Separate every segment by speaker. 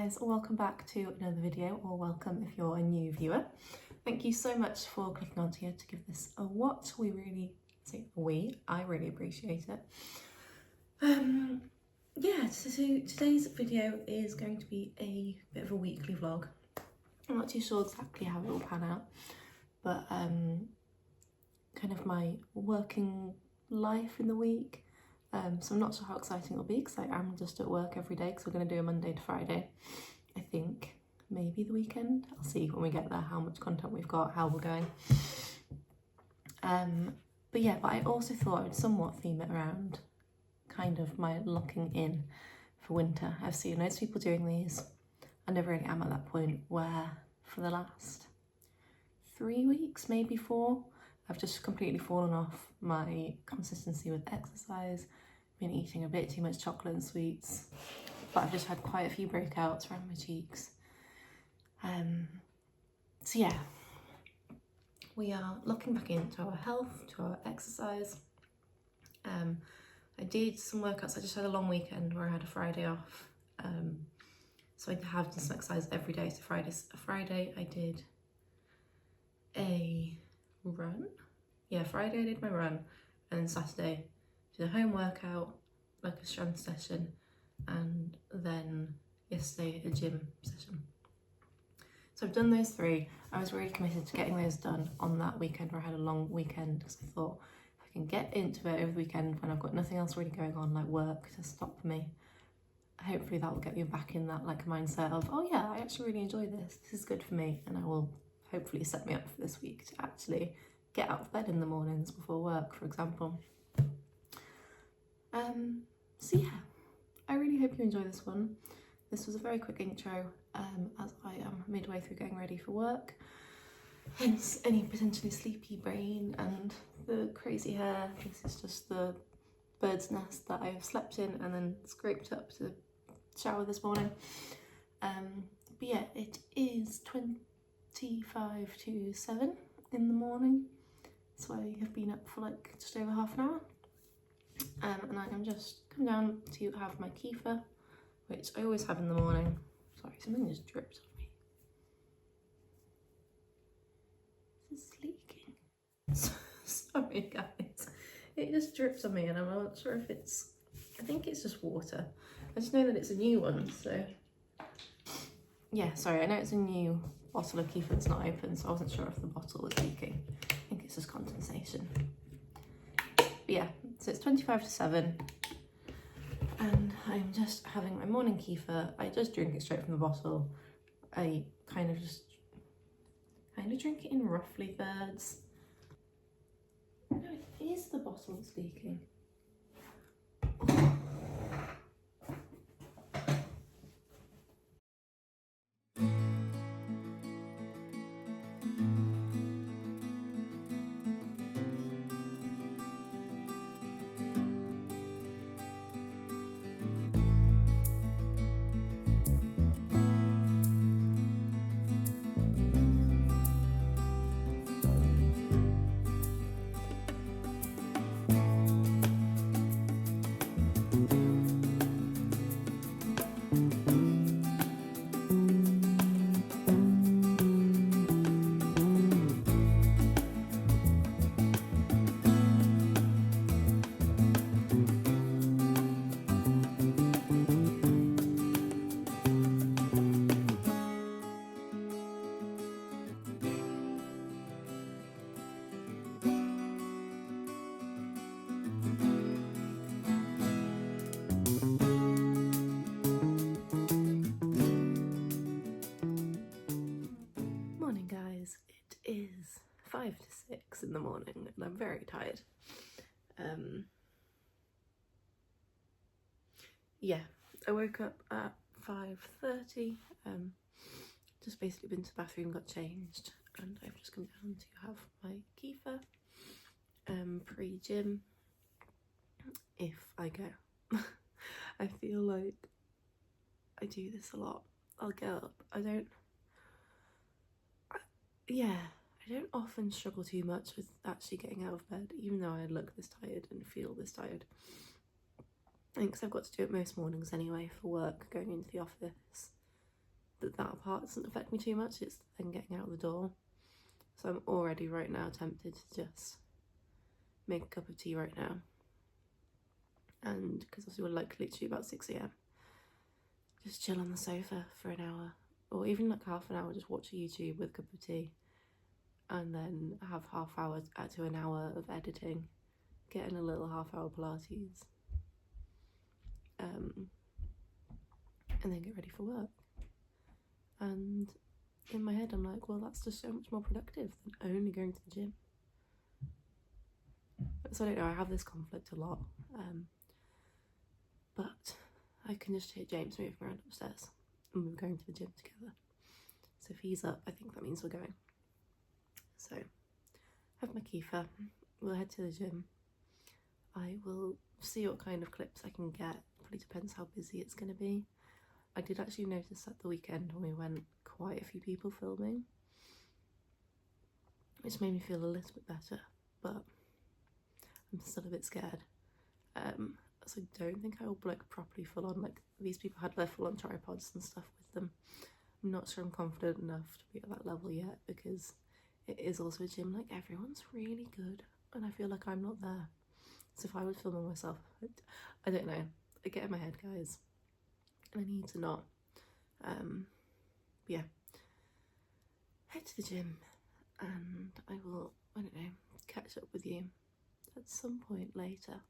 Speaker 1: guys, welcome back to another video, or welcome if you're a new viewer. Thank you so much for clicking onto here to give this a watch. I really appreciate it. Yeah, so today's video is going to be a bit of a weekly vlog. I'm not too sure exactly how it will pan out, but kind of my working life in the week. So I'm not sure how exciting it'll be because I am just at work every day because we're going to do a Monday to Friday. I think maybe the weekend. I'll see when we get there how much content we've got, how we're going. But I also thought I would somewhat theme it around kind of my locking in for winter. I've seen loads of people doing these. I never really am at that point where for the last 3 weeks, maybe 4, I've just completely fallen off my consistency with exercise. Been eating a bit too much chocolate and sweets, but I've just had quite a few breakouts around my cheeks. So yeah, we are looking back into our health, to our exercise. I did some workouts. I just had a long weekend where I had a Friday off. So I have done some exercise every day. So Friday I did a run. Yeah, Friday I did my run, and then Saturday did a home workout, like a strength session, and then yesterday a gym session. So I've done those 3. I was really committed to getting those done on that weekend where I had a long weekend, because I thought if I can get into it over the weekend when I've got nothing else really going on, like work to stop me, hopefully that will get me back in that like mindset of, oh yeah, I actually really enjoy this is good for me, and I will hopefully set me up for this week to actually get out of bed in the mornings before work, for example. So yeah, I really hope you enjoy this one. This was a very quick intro, as I am midway through getting ready for work, hence any potentially sleepy brain and the crazy hair. This is just the bird's nest that I have slept in and then scraped up to shower this morning. But yeah, it is 25 to 7 in the morning, so I have been up for like just over half an hour, and I am just come down to have my kefir, which I always have in the morning. Sorry, something just dripped on me. This is leaking. Sorry guys, it just drips on me and I'm not sure if it's, I think it's just water. I just know that it's a new one, so yeah, sorry, I know it's a new bottle of kefir that's not open, so I wasn't sure if the bottle was leaking. I think it's just condensation. But yeah, so it's 25 to 7 and I'm just having my morning kefir. I just drink it straight from the bottle. I kind of drink it in roughly thirds. No, it is the bottle that's leaking. Morning guys, it is 5 to 6 in the morning and I'm very tired. Yeah, I woke up at 5:30, just basically been to the bathroom, got changed, and I've just come down to have my kefir, pre-gym, if I go. I feel like I do this a lot. I'll get up, I don't often struggle too much with actually getting out of bed, even though I look this tired and feel this tired. I think 'cause I've got to do it most mornings anyway for work, going into the office. that part doesn't affect me too much. It's then getting out the door. So I'm already right now tempted to just make a cup of tea right now. And because obviously we're like literally about 6 a.m. Just chill on the sofa for an hour, or even like half an hour, just watch YouTube with a cup of tea, and then have half hour to an hour of editing, getting a little half-hour Pilates, and then get ready for work. And in my head I'm like, well, that's just so much more productive than only going to the gym. So I don't know, I have this conflict a lot, but I can just hear James moving around upstairs and we're going to the gym together. So if he's up, I think that means we're going. So have my kefir, we'll head to the gym. I will see what kind of clips I can get. Probably depends how busy it's going to be. I did actually notice at the weekend when we went, quite a few people filming, which made me feel a little bit better, but I'm still a bit scared. So I don't think I will like properly full on, like these people had their full on tripods and stuff with them. I'm not sure I'm confident enough to be at that level yet, because it is also a gym, like everyone's really good and I feel like I'm not there. So if I was filming myself, I don't know, I get in my head, guys, and I need to not. Yeah, head to the gym and I will, I don't know, catch up with you at some point later.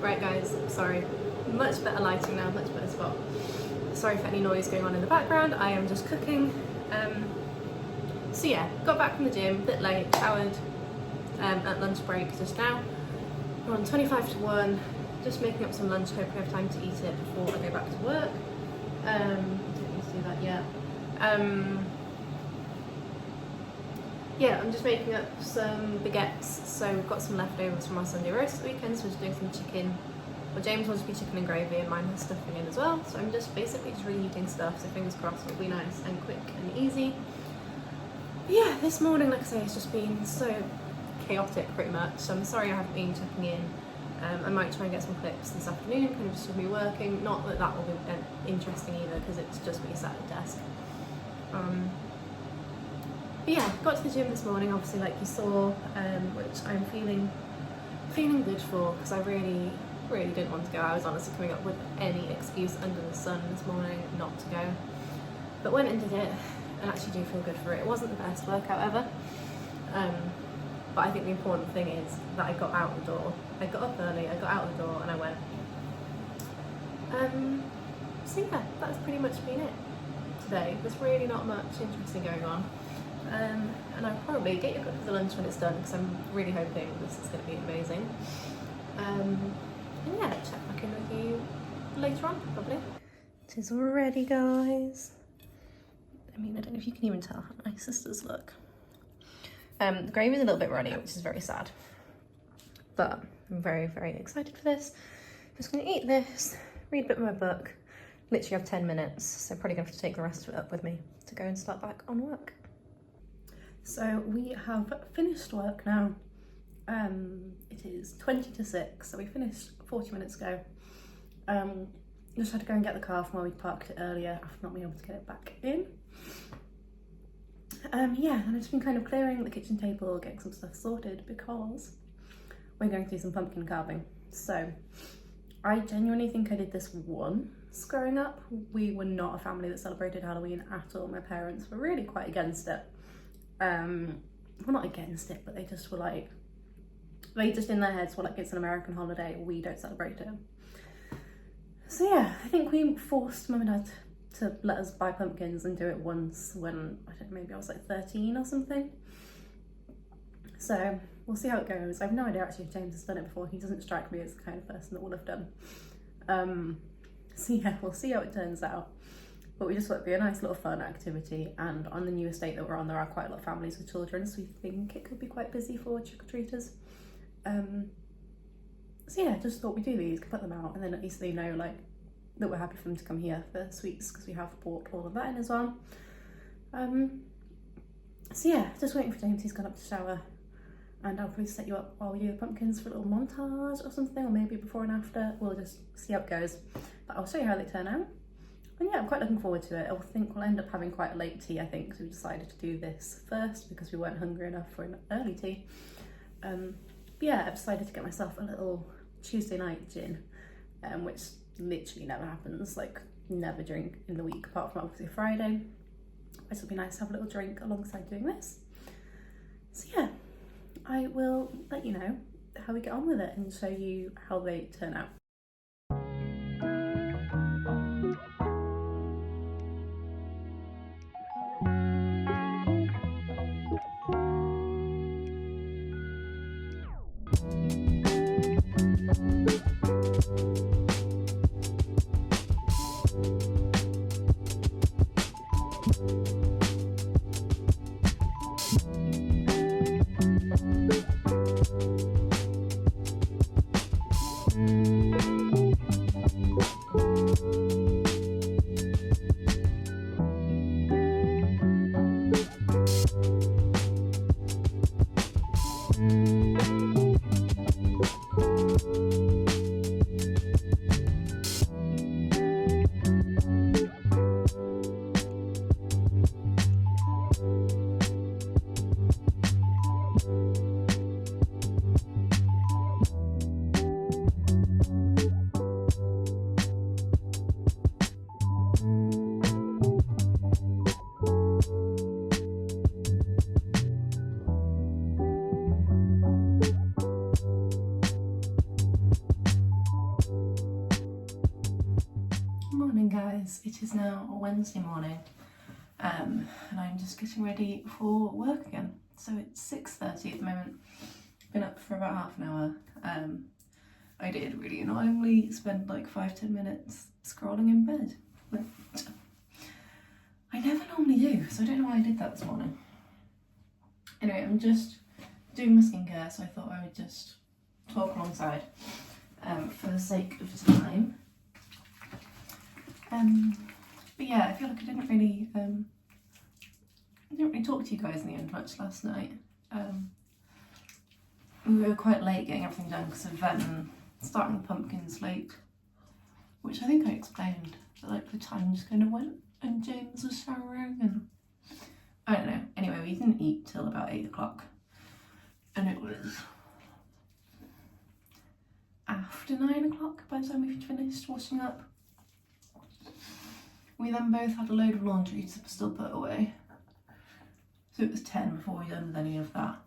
Speaker 1: Right guys, sorry, much better lighting now, much better spot. Sorry for any noise going on in the background, I am just cooking. So yeah, got back from the gym, a bit late, showered at lunch break just now. We're on 25 to 1, just making up some lunch, hoping I have time to eat it before I go back to work. Don't need to do that yet. Yeah, I'm just making up some baguettes. So we've got some leftovers from our Sunday roast weekend, so we're just doing some chicken. Well, James wants to be chicken and gravy and mine has stuffing in as well. So I'm just basically just reheating stuff, so fingers crossed it'll be nice and quick and easy. But yeah, this morning, like I say, it's just been so chaotic pretty much. So I'm sorry I haven't been checking in. I might try and get some clips this afternoon, kind of just with me working. Not that that will be interesting either, because it's just me sat at the desk. But yeah, got to the gym this morning, obviously, like you saw, which I'm feeling good for, because I really didn't want to go. I was honestly coming up with any excuse under the sun this morning not to go, but went and did it, and actually do feel good for it. It wasn't the best workout ever, but I think the important thing is that I got out the door. I got up early, I got out the door, and I went. So yeah, that's pretty much been it today. There's really not much interesting going on. And I'll probably get your cook for lunch when it's done, because I'm really hoping this is going to be amazing. And yeah, check back in with you later on, probably. It is all ready, guys. I mean, I don't know if you can even tell how my sisters look. The gravy is a little bit runny, which is very sad, but I'm very excited for this. I'm just going to eat this, read a bit of my book. Literally have 10 minutes, so probably going to have to take the rest of it up with me to go and start back on work. So we have finished work now. It is 20 to 6, so we finished 40 minutes ago. Just had to go and get the car from where we parked it earlier after not being able to get it back in. Yeah, and I've just been kind of clearing the kitchen table, getting some stuff sorted, because we're going to do some pumpkin carving. So I genuinely think I did this once growing up. We were not a family that celebrated Halloween at all. My parents were really quite against it. Well, not against it, but they just were like, they just in their heads were like, it's an American holiday, we don't celebrate it. So yeah, I think we forced Mum and Dad to let us buy pumpkins and do it once when, I don't know, maybe I was like 13 or something. So we'll see how it goes. I have no idea actually if James has done it before. He doesn't strike me as the kind of person that will have done. So yeah, we'll see how it turns out. But we just thought it'd be a nice little fun activity, and on the new estate that we're on, there are quite a lot of families with children, so we think it could be quite busy for trick-or-treaters. So yeah, just thought we'd do these, put them out, and then at least they know like that we're happy for them to come here for sweets, because we have bought all of that in as well. So yeah, just waiting for James. He's gone up to shower, and I'll probably set you up while we do the pumpkins for a little montage or something, or maybe before and after. We'll just see how it goes, but I'll show you how they turn out. And yeah, I'm quite looking forward to it. I think we'll end up having quite a late tea, I think, because we decided to do this first because we weren't hungry enough for an early tea. But yeah, I've decided to get myself a little Tuesday night gin, which literally never happens, like never drink in the week apart from obviously Friday. This will be nice to have a little drink alongside doing this. So yeah, I will let you know how we get on with it and show you how they turn out. Morning guys, it is now Wednesday morning, and I'm just getting ready for work again. So it's 6:30 at the moment. Been up for about half an hour. I did really annoyingly spend like 5-10 minutes scrolling in bed, which I never normally do, so I don't know why I did that this morning. Anyway, I'm just doing my skincare, so I thought I would just talk alongside for the sake of time. But yeah, I feel like I didn't really talk to you guys in the end much last night. We were quite late getting everything done because of starting the pumpkins late, which I think I explained, but like the time just kind of went and James was showering and I don't know. Anyway, we didn't eat till about 8 o'clock, and it was after 9 o'clock by the time we finished washing up. We then both had a load of laundry to still put away, so it was 10 before we done with any of that.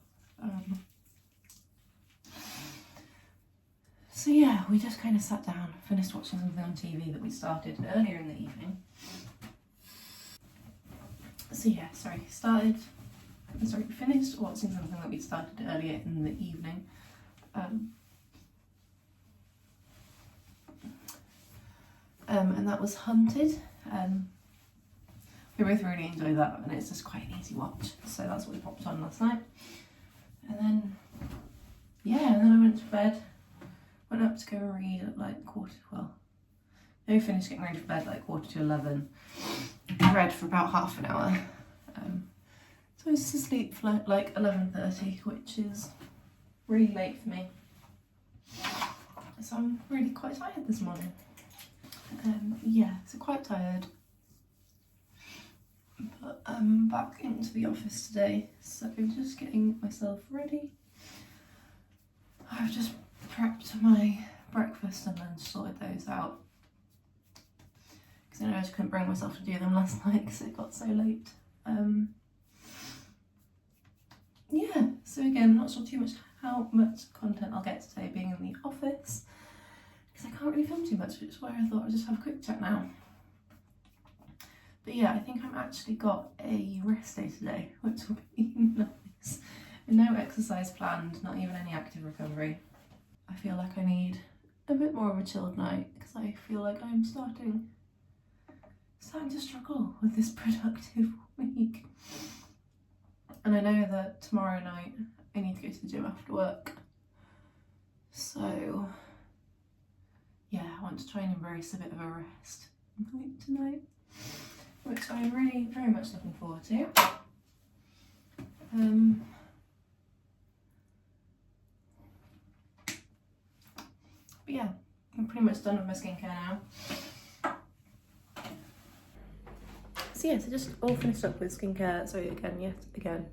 Speaker 1: So yeah, we just kind of sat down, finished watching something on TV that we started earlier in the evening. So yeah, finished watching something that we started earlier in the evening. And that was Hunted. We both really enjoyed that, and it's just quite an easy watch, so that's what we popped on last night. And then I went to bed, went up to go and read at like we finished getting ready for bed like 11:15. I read for about half an hour, so I was to sleep for like 11:30, which is really late for me, so I'm really quite tired this morning. So quite tired, but I'm back into the office today, so just getting myself ready. I've just prepped my breakfast and then sorted those out, because I know I just couldn't bring myself to do them last night because it got so late. So again, not sure too much how much content I'll get today being in the office, because I can't really film too much, which is why I thought I'd just have a quick chat now. But yeah, I think I've actually got a rest day today, which will be nice. No exercise planned, not even any active recovery. I feel like I need a bit more of a chilled night, because I feel like I'm starting to struggle with this productive week. And I know that tomorrow night I need to go to the gym after work. So yeah, I want to try and embrace a bit of a rest night tonight, which I'm really very much looking forward to. But yeah, I'm pretty much done with my skincare now. So yeah, so just all finished up with skincare. So again, yet again,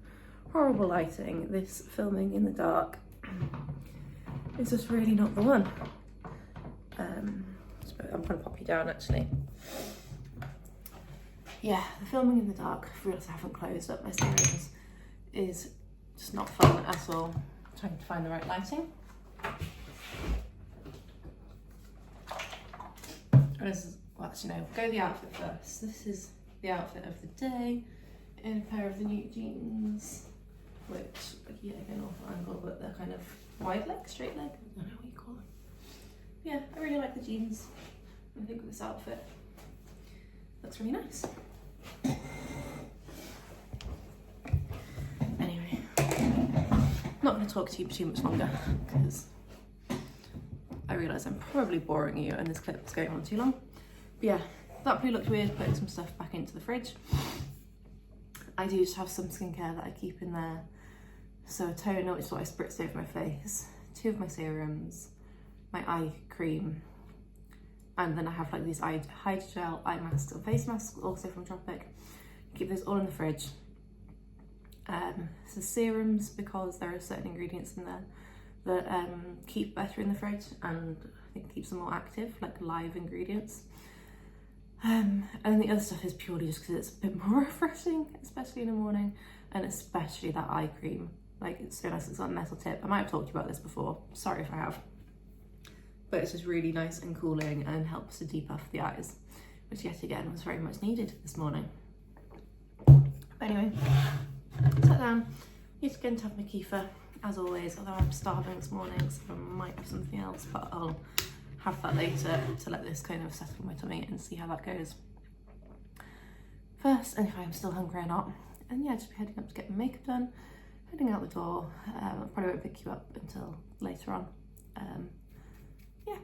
Speaker 1: horrible lighting. This filming in the dark is just really not the one. I'm gonna pop you down actually. Yeah, the filming in the dark, I've realised I haven't closed up my serums, is just not fun at all. I'm trying to find the right lighting. Well, actually no, go the outfit first. This is the outfit of the day, in a pair of the new jeans, which, yeah, again, off angle, but they're kind of wide leg, straight leg, I don't know what you call them. Yeah, I really like the jeans. I think this outfit looks really nice. Anyway, not going to talk to you for too much longer because I realise I'm probably boring you and this clip is going on too long. But yeah, that probably looked weird putting some stuff back into the fridge. I do just have some skincare that I keep in there. So a toner, which is what I spritzed over my face, 2 of my serums, my eye cream, and then I have like these hydrogel eye masks and face masks, also from Tropic. Keep those all in the fridge. So serums, because there are certain ingredients in there that keep better in the fridge and I think keeps them more active, like live ingredients. And the other stuff is purely just because it's a bit more refreshing, especially in the morning, and especially that eye cream. Like, it's so nice, it's got a metal tip. I might have talked to you about this before, sorry if I have. But it's just really nice and cooling and helps to depuff the eyes, which yet again was very much needed this morning. But anyway, sat down, yet again to have my kefir, as always, although I'm starving this morning, so I might have something else, but I'll have that later to let this kind of settle in my tummy and see how that goes first, and if I'm still hungry or not. And yeah, just be heading up to get my makeup done, heading out the door. I probably won't pick you up until later on. Yeah.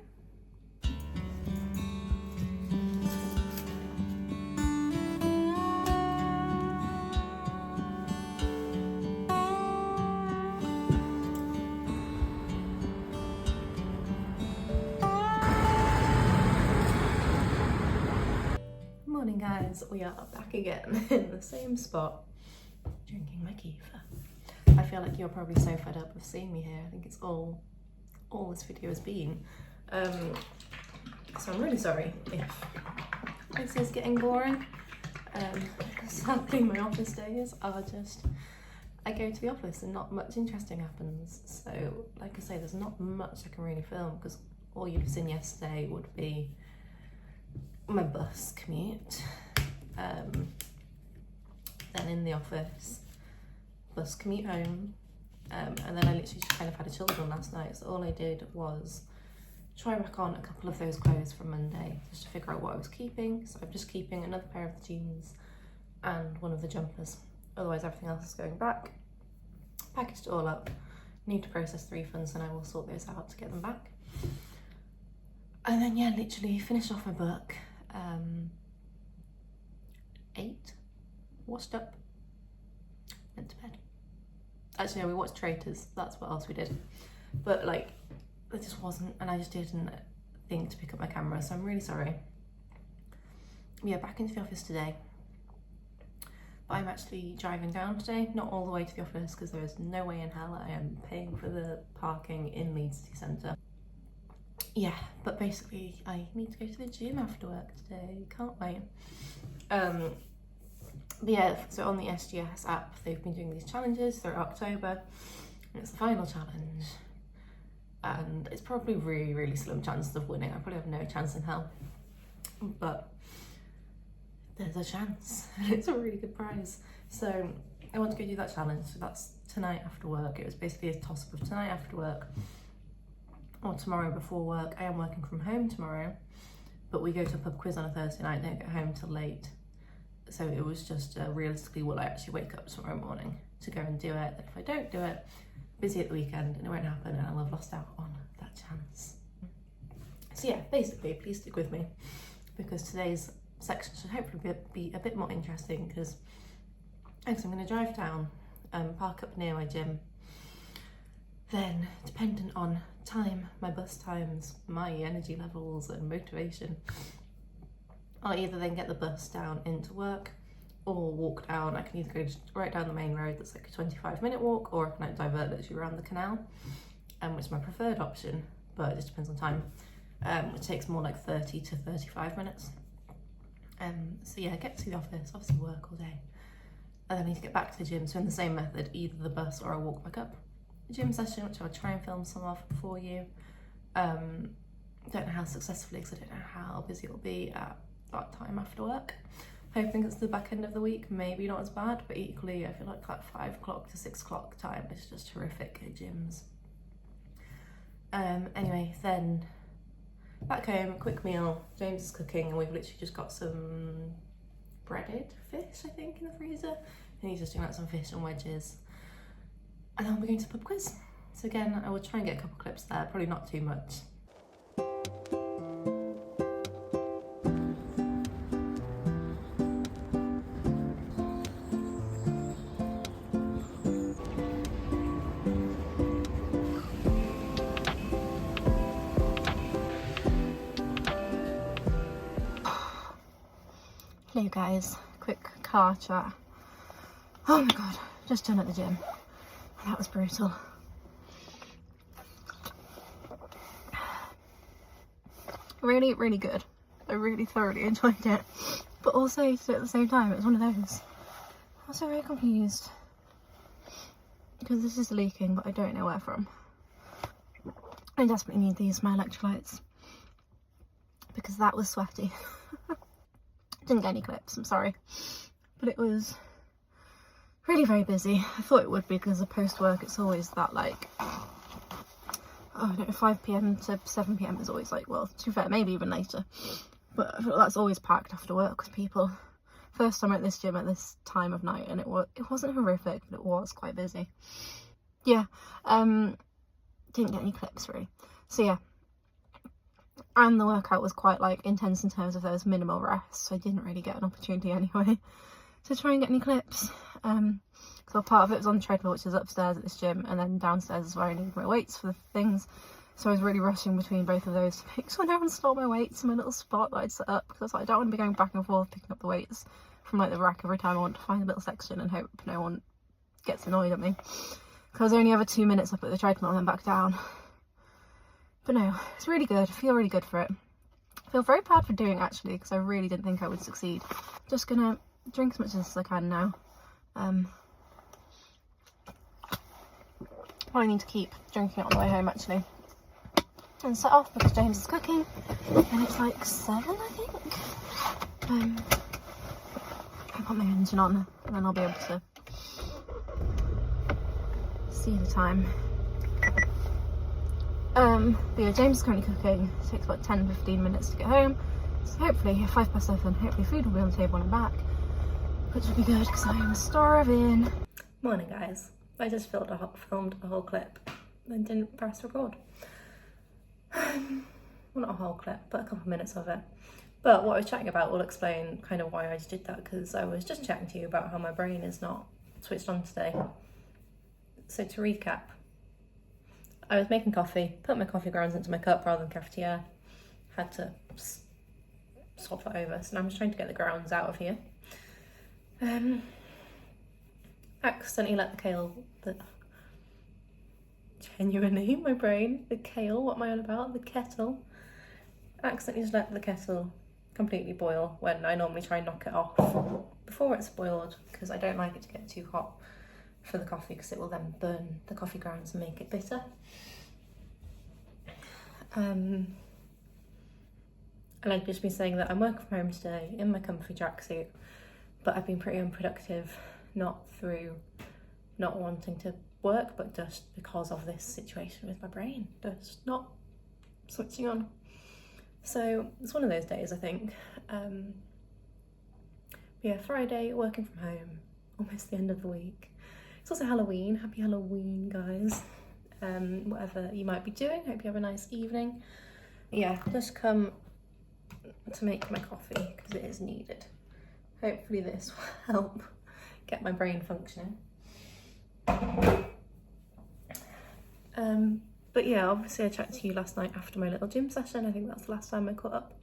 Speaker 1: Morning guys, we are back again in the same spot, drinking my kefir. I feel like you're probably so fed up of seeing me here. I think it's all this video has been. So I'm really sorry if this is getting boring. Sadly my office days are just, I go to the office and not much interesting happens. So like I say, there's not much I can really film because all you've seen yesterday would be my bus commute, then in the office, bus commute home, and then I literally just kind of had a chill one last night. So all I did was try back on a couple of those clothes from Monday just to figure out what I was keeping. So I'm just keeping another pair of the jeans and one of the jumpers. Otherwise everything else is going back. Packaged it all up, need to process the refunds and I will sort those out to get them back. And then yeah, literally finished off my book. 8, washed up, went to bed. Actually no, we watched Traitors, that's what else we did. But like, it just wasn't, and I just didn't think to pick up my camera, so I'm really sorry. Yeah, back into the office today. But I'm actually driving down today, not all the way to the office because there is no way in hell I am paying for the parking in Leeds City Centre. Yeah, but basically I need to go to the gym after work today, can't wait. But yeah, so on the SGS app, they've been doing these challenges through October, and it's the final challenge. And it's probably really, really slim chances of winning. I probably have no chance in hell, but there's a chance. It's a really good prize. So I want to go do that challenge. So that's tonight after work. It was basically a toss-up of tonight after work or tomorrow before work. I am working from home tomorrow, but we go to a pub quiz on a Thursday night, don't get home till late. So it was just realistically, will I actually wake up tomorrow morning to go and do it? And if I don't do it, busy at the weekend and it won't happen and I'll have lost out on that chance. So yeah, basically, please stick with me because today's section should hopefully be a bit more interesting because I'm going to drive down, park up near my gym. Then, dependent on time, my bus times, my energy levels and motivation, I'll either then get the bus down into work or walk down. I can either go right down the main road that's like a 25-minute walk, or I can like divert literally around the canal, which is my preferred option, but it just depends on time, which takes more like 30 to 35 minutes. So yeah, get to the office, obviously work all day, and then I need to get back to the gym. So in the same method, either the bus or I walk back up. The gym session, which I'll try and film some of for you. Don't know how successfully because I don't know how busy it'll be at that time after work. Hoping it's the back end of the week, maybe not as bad, but equally I feel like that 5 o'clock to 6 o'clock time is just horrific at gyms. Anyway, then back home, quick meal. James is cooking and we've literally just got some breaded fish, I think, in the freezer. And he's just doing like some fish and wedges. And then we're going to pub quiz. So again, I will try and get a couple clips there, probably not too much. Hello guys, quick car chat. Oh my god, just done at the gym. That was brutal. Really, really good. I really thoroughly enjoyed it. But also, at the same time, it was one of those. I was so very confused. Because this is leaking, but I don't know where from. I desperately need these, my electrolytes. Because that was sweaty. Didn't get any clips, I'm sorry. But it was really very busy. I thought it would be because the post-work, it's always that like, oh, I don't know, 5 PM to 7 PM is always like, well, to be fair, maybe even later. But I feel like that's always packed after work with people. First time at this gym at this time of night, and it wasn't horrific, but it was quite busy. Yeah, didn't get any clips really. So yeah. And the workout was quite like intense in terms of there was minimal rest, so I didn't really get an opportunity anyway to try and get any clips. So part of it was on the treadmill, which is upstairs at this gym, and then downstairs is where I need my weights for the things. So I was really rushing between both of those to make sure no one stole my weights in my little spot that I'd set up, because I don't want to be going back and forth picking up the weights from like the rack every time I want to find a little section and hope no one gets annoyed at me. Because I only have 2 minutes up at the treadmill and then back down. But no, it's really good. I feel really good for it. I feel very proud for doing it actually, because I really didn't think I would succeed. Just gonna drink as much as I can now. Probably need to keep drinking it on the way home actually. And set off because James is cooking. And it's like 7, I think. I'll put my engine on and then I'll be able to see the time. But yeah, James is currently cooking. It takes about 10-15 minutes to get home. So hopefully, at 7:05, hopefully food will be on the table when I'm back. Which will be good because I am starving. Morning guys. I just filmed a whole clip and didn't press record. Well, not a whole clip, but a couple of minutes of it. But what I was chatting about will explain kind of why I just did that, because I was just chatting to you about how my brain is not switched on today. So to recap, I was making coffee, put my coffee grounds into my cup rather than cafetiere. Had to swap that over, so now I'm just trying to get the grounds out of here. Accidentally let the kale, genuinely, my brain, the kale, what am I on about? The kettle. Accidentally just let the kettle completely boil when I normally try and knock it off before it's boiled, because I don't like it to get too hot for the coffee, because it will then burn the coffee grounds and make it bitter. And I've just been saying that I'm working from home today in my comfy tracksuit, but I've been pretty unproductive, not through not wanting to work, but just because of this situation with my brain just not switching on. So it's one of those days, I think. Yeah, Friday, working from home, almost the end of the week. It's also Halloween. Happy Halloween, guys. Whatever you might be doing, hope you have a nice evening. yeah, just come to make my coffee because it is needed. Hopefully this will help get my brain functioning. But yeah, obviously I chatted to you last night after my little gym session. I think that's the last time I caught up.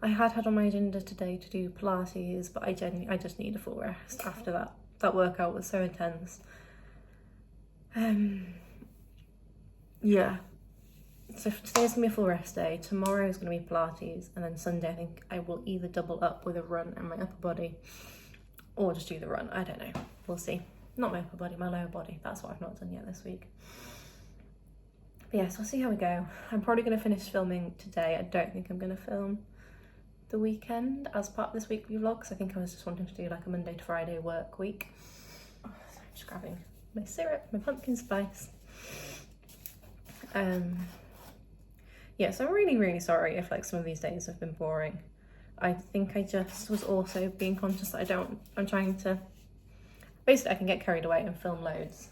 Speaker 1: I had on my agenda today to do Pilates, but I just need a full rest after that. That workout was so intense. Yeah. So today's gonna be a full rest day. Tomorrow is gonna be Pilates, and then Sunday I think I will either double up with a run and my upper body, or just do the run. I don't know. We'll see. Not my upper body, my lower body. That's what I've not done yet this week. But yes, we'll see how we go. I'm probably gonna finish filming today. I don't think I'm gonna film the weekend as part of this weekly vlog, because I think I was just wanting to do like a Monday to Friday work week. So I'm just grabbing my syrup, my pumpkin spice. Yeah, so I'm really sorry if like some of these days have been boring. I think I just was also being conscious that I'm trying to, basically I can get carried away and film loads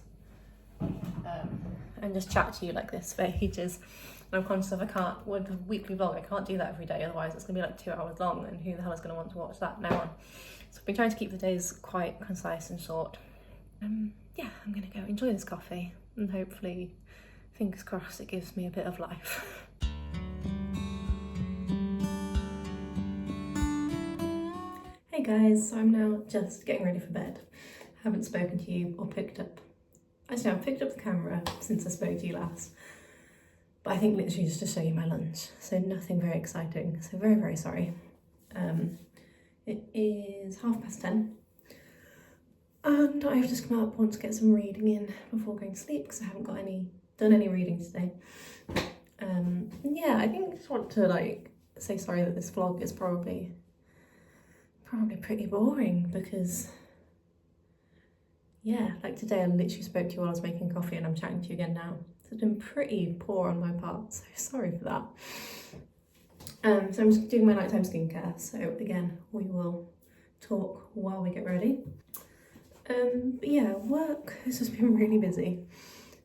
Speaker 1: and just chat to you like this for ages. And I'm conscious of with a weekly vlog, I can't do that every day, otherwise it's gonna be like 2 hours long, and who the hell is gonna want to watch that now on? So I've been trying to keep the days quite concise and short. Yeah, I'm gonna go enjoy this coffee, and hopefully, fingers crossed, it gives me a bit of life. Hey guys, so I'm now just getting ready for bed. I haven't spoken to you or I've picked up the camera since I spoke to you last, but I think literally just to show you my lunch, so nothing very exciting, so very sorry. It is 10:30 and I've just come out, want to get some reading in before going to sleep because I haven't done any reading today. Yeah, I think I just want to like say sorry that this vlog is probably pretty boring, because yeah, like today I literally spoke to you while I was making coffee and I'm chatting to you again now. So it's been pretty poor on my part, so sorry for that. So I'm just doing my nighttime skincare, so again, we will talk while we get ready. But yeah, work has just been really busy.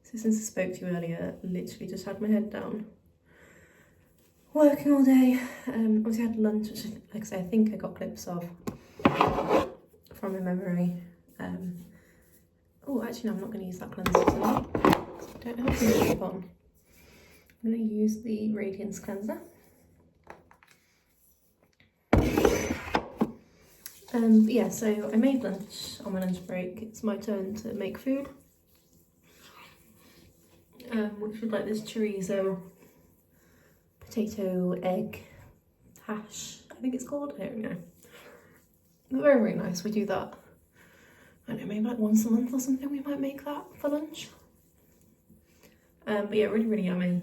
Speaker 1: So since I spoke to you earlier, literally just had my head down, working all day. Obviously I had lunch, which like I say, I think I got clips of from my memory. Oh, actually no, I'm not going to use that cleanser today, because I don't have the makeup on. I'm going to use the Radiance cleanser. Yeah, so I made lunch on my lunch break. It's my turn to make food, which is like this chorizo, potato, egg, hash, I think it's called, I don't know. Very nice. We do that, I don't know, maybe like once a month or something we might make that for lunch. But yeah, really yummy.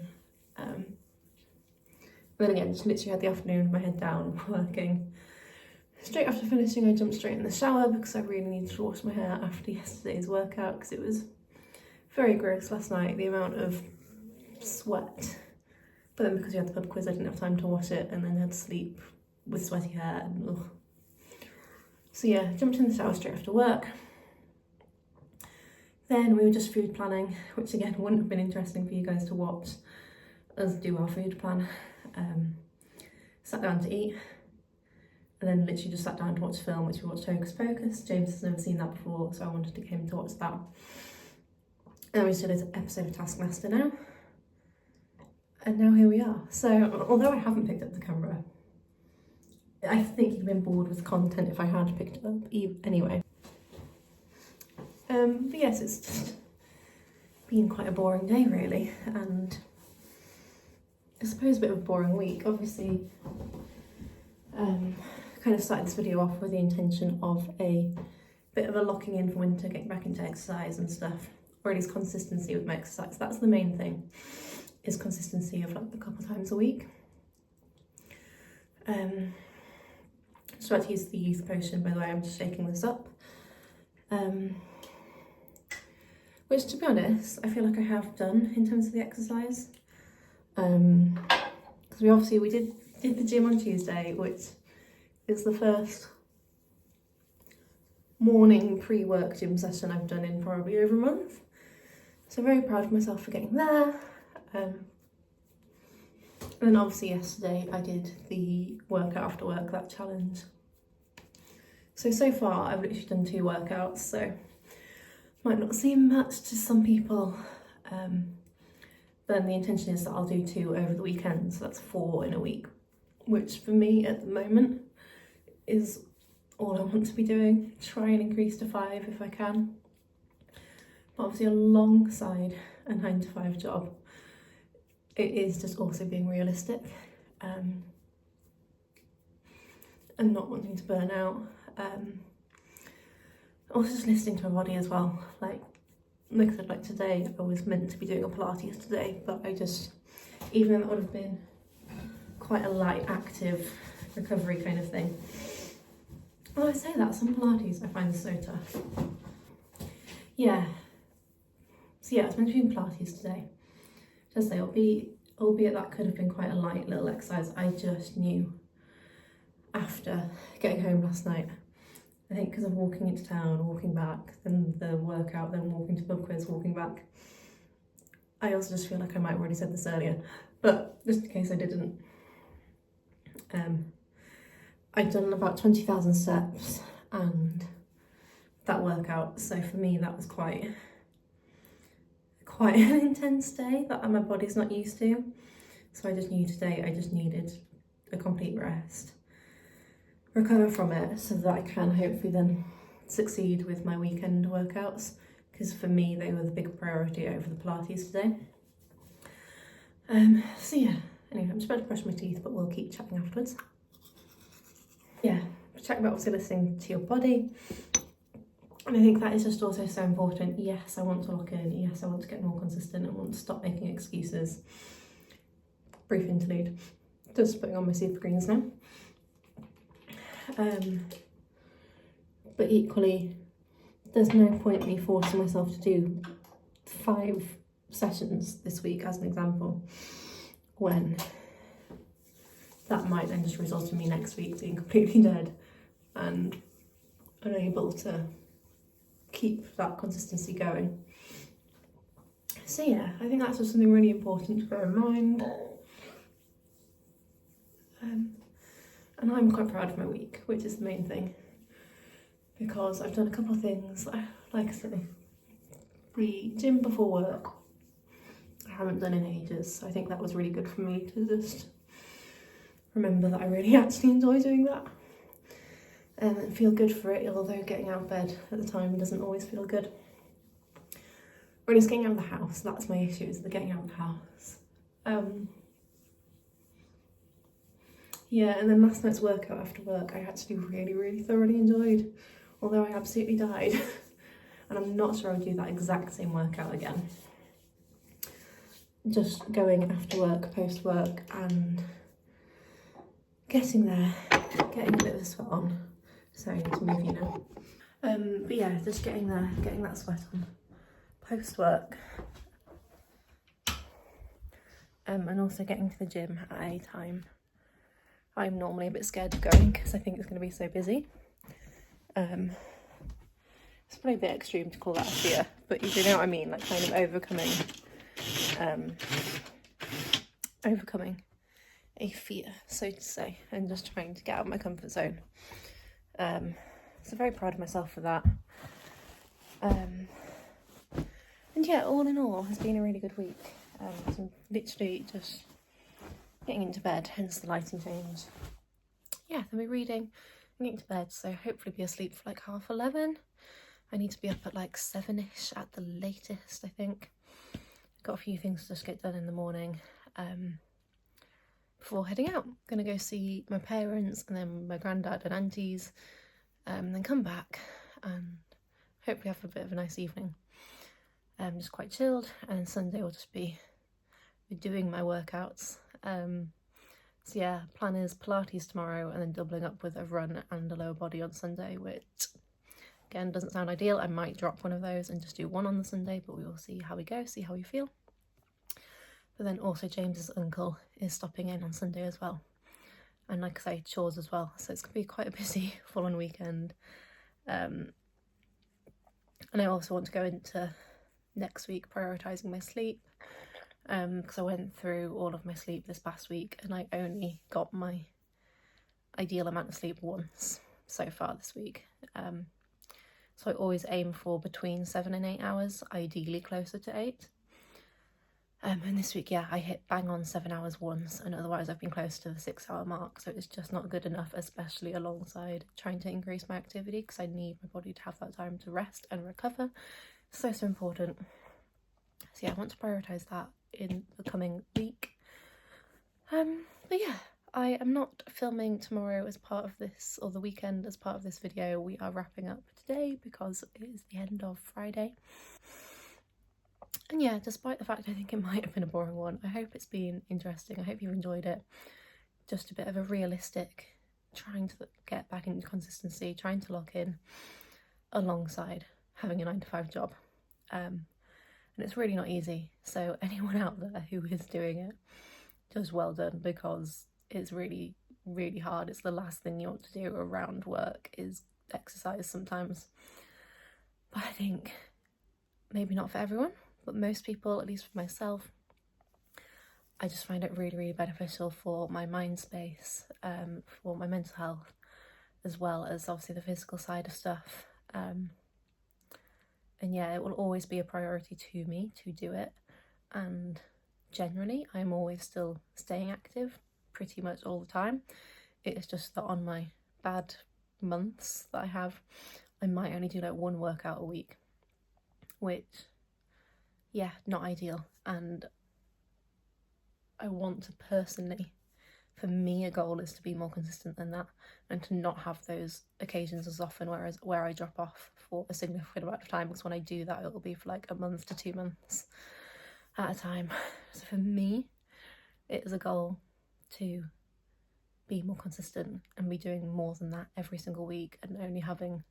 Speaker 1: Then again, just literally had the afternoon with my head down, working. Straight after finishing, I jumped straight in the shower because I really needed to wash my hair after yesterday's workout, because it was very gross last night, the amount of sweat. But then because we had the pub quiz, I didn't have time to wash it, and then had to sleep with sweaty hair. And, ugh. So yeah, jumped in the shower straight after work. Then we were just food planning, which again wouldn't have been interesting for you guys to watch us do our food plan. Sat down to eat, and then literally just sat down to watch a film, which we watched Hocus Pocus. James has never seen that before, so I wanted to get him to watch that. And we just did an episode of Taskmaster now. And now here we are. So, although I haven't picked up the camera, I think you'd have been bored with content if I had picked it up anyway. But yes, it's just been quite a boring day really, and I suppose a bit of a boring week. Obviously, kind of started this video off with the intention of a bit of a locking in for winter, getting back into exercise and stuff, or at least consistency with my exercise. That's the main thing, is consistency of like a couple times a week. Just about to use the youth potion, by the way. I'm just shaking this up, which to be honest I feel like I have done in terms of the exercise, because we did the gym on Tuesday, which is the first morning pre-work gym session I've done in probably over a month. So very proud of myself for getting there. And then obviously yesterday I did the workout after work, that challenge. So far I've literally done 2 workouts, so might not seem much to some people. Then the intention is that I'll do 2 over the weekend, so that's 4 in a week, which for me at the moment is all I want to be doing. Try and increase to 5 if I can. But obviously alongside a 9 to 5 job, it is just also being realistic and not wanting to burn out. Also just listening to my body as well. Like I said, like today I was meant to be doing a Pilates today, but I just, even though that would have been quite a light, active recovery kind of thing. Well, I say that, some Pilates I find so tough. Yeah. So yeah, I was meant to be doing Pilates today. Just say, albeit that could have been quite a light little exercise, I just knew after getting home last night, I think because of walking into town, walking back, then the workout, then walking to pub quiz, walking back. I also just feel like I might have already said this earlier, but just in case I didn't, I'd done about 20,000 steps and that workout, so for me that was quite an intense day that my body's not used to. So I just knew today I just needed a complete rest, recover from it, so that I can hopefully then succeed with my weekend workouts, because for me they were the big priority over the Pilates today. So yeah, anyway, I'm just about to brush my teeth, but we'll keep chatting afterwards. Yeah, chat about obviously listening to your body. And I think that is just also so important. Yes, I want to lock in. Yes, I want to get more consistent. I want to stop making excuses. Brief interlude. Just putting on my super greens now. But equally, there's no point me forcing myself to do 5 sessions this week as an example, when that might then just result in me next week being completely dead and unable to keep that consistency going. So yeah, I think that's just something really important to bear in mind. And I'm quite proud of my week, which is the main thing, because I've done a couple of things, like I said, gym before work, I haven't done in ages, so I think that was really good for me to just remember that I really actually enjoy doing that and feel good for it, although getting out of bed at the time doesn't always feel good. Or just getting out of the house, that's my issue, is the getting out of the house. Yeah, and then last night's workout after work I actually really thoroughly enjoyed, although I absolutely died. And I'm not sure I would do that exact same workout again. Just going after work, post work, and getting there, getting a bit of a sweat on. Sorry, I need to move you now. But yeah, just getting there, getting that sweat on, post work. And also getting to the gym at a time I'm normally a bit scared of going because I think it's going to be so busy. It's probably a bit extreme to call that a fear, but you know what I mean, like kind of overcoming a fear, so to say, and just trying to get out of my comfort zone. So very proud of myself for that. And yeah, all in all, has been a really good week. So literally just getting into bed, hence the lighting change. Yeah, then we're reading and getting to bed, so hopefully be asleep for like 11:30. I need to be up at like 7ish at the latest, I think. Got a few things to just get done in the morning before heading out. Gonna go see my parents and then my granddad and aunties, then come back and hopefully have a bit of a nice evening. Just quite chilled, and Sunday will just be doing my workouts. So yeah, plan is Pilates tomorrow and then doubling up with a run and a lower body on Sunday, which again doesn't sound ideal. I might drop one of those and just do one on the Sunday, but we will see how we go, see how we feel. But then also James's uncle is stopping in on Sunday as well, and like I say, chores as well, so it's gonna be quite a busy full-on weekend. And I also want to go into next week prioritising my sleep, because I went through all of my sleep this past week and I only got my ideal amount of sleep once so far this week. So I always aim for between 7 and 8 hours, ideally closer to 8. And this week, yeah, I hit bang on 7 hours once, and otherwise I've been close to the 6-hour mark, so it's just not good enough, especially alongside trying to increase my activity, because I need my body to have that time to rest and recover. So important. So yeah, I want to prioritise that in the coming week. But yeah, I am not filming tomorrow as part of this, or the weekend as part of this video. We are wrapping up today because it is the end of Friday. And yeah, despite the fact I think it might have been a boring one, I hope it's been interesting. I hope you've enjoyed it. Just a bit of a realistic, trying to get back into consistency, trying to lock in alongside having a 9-to-5 job. And it's really not easy. So anyone out there who is doing it, just well done, because it's really, really hard. It's the last thing you want to do around work is exercise sometimes. But I think maybe not for everyone, but most people, at least for myself, I just find it really, really beneficial for my mind space, for my mental health, as well as obviously the physical side of stuff. And yeah, it will always be a priority to me to do it. And generally, I'm always still staying active pretty much all the time. It is just that on my bad months that I have, I might only do like 1 workout a week, which, yeah, not ideal. And I want to personally, for me, a goal is to be more consistent than that, and to not have those occasions as often where I drop off for a significant amount of time, because when I do that, it'll be for like a month to 2 months at a time. So for me, it is a goal to be more consistent and be doing more than that every single week, and only having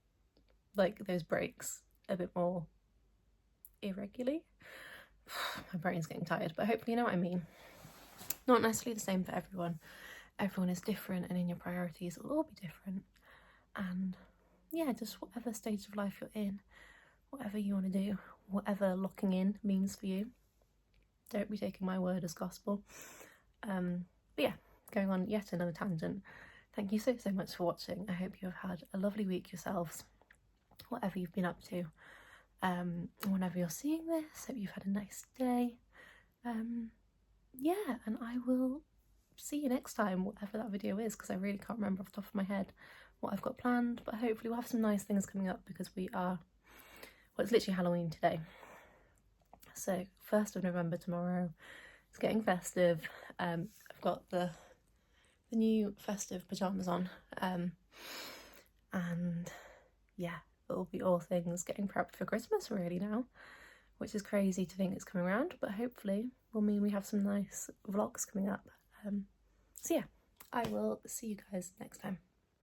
Speaker 1: like those breaks a bit more irregularly. My brain's getting tired, but hopefully you know what I mean. Not necessarily the same for everyone. Everyone is different, and in your priorities it will all be different. And yeah, just whatever stage of life you're in, whatever you want to do, whatever locking in means for you, don't be taking my word as gospel. But yeah, going on yet another tangent. Thank you so much for watching. I hope you have had a lovely week yourselves, whatever you've been up to. Whenever you're seeing this, hope you've had a nice day. Yeah, and I will see you next time, whatever that video is, because I really can't remember off the top of my head what I've got planned, but hopefully we'll have some nice things coming up, because we are, well, it's literally Halloween today. So 1st of November tomorrow. It's getting festive. I've got the new festive pyjamas on, and yeah, it'll be all things getting prepped for Christmas really now, which is crazy to think it's coming around, but hopefully will mean we have some nice vlogs coming up. So yeah, I will see you guys next time.